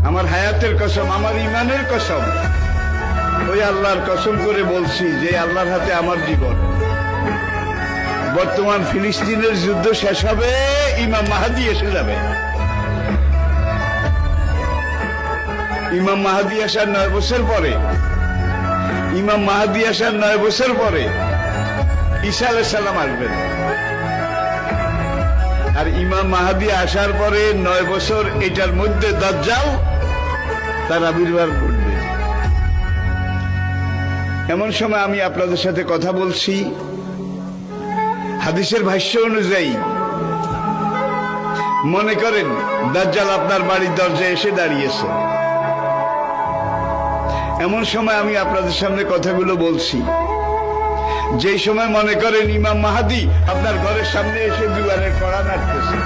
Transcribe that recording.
আমার হায়াতের কসম, আমার ইমানের কসম, ওই আল্লাহর কসম করে বলছি যে আল্লাহর হাতে আমার জীবন। বর্তমান ফিলিস্তিনের যুদ্ধ শেষ হবে, ইমাম মাহাদি এসে যাবে। ইমাম মাহাদি আসার 9 বছর পরে, ইমাম মাহাদি আসার 9 বছর পরে ঈসা আলাইহিস সালাম আসবেন। আর ইমাম মাহাদি আসার পরে 9 বছর, এটার মধ্যে দাজ্জাল তার আবির্ভাব ঘটবে। এমন সময় আমি আপনাদের সাথে কথা বলছি, হাদিসের ভাষ্য অনুযায়ী মনে করেন দাজ্জাল আপনার বাড়ির দরজায় এসে দাঁড়িয়েছে। এমন সময় আমি আপনাদের সামনে কথাগুলো বলছি, যেই সময় মনে করেন ইমাম মাহাদি আপনার ঘরের সামনে এসে দুয়ারে কড়া নাড়তেছে।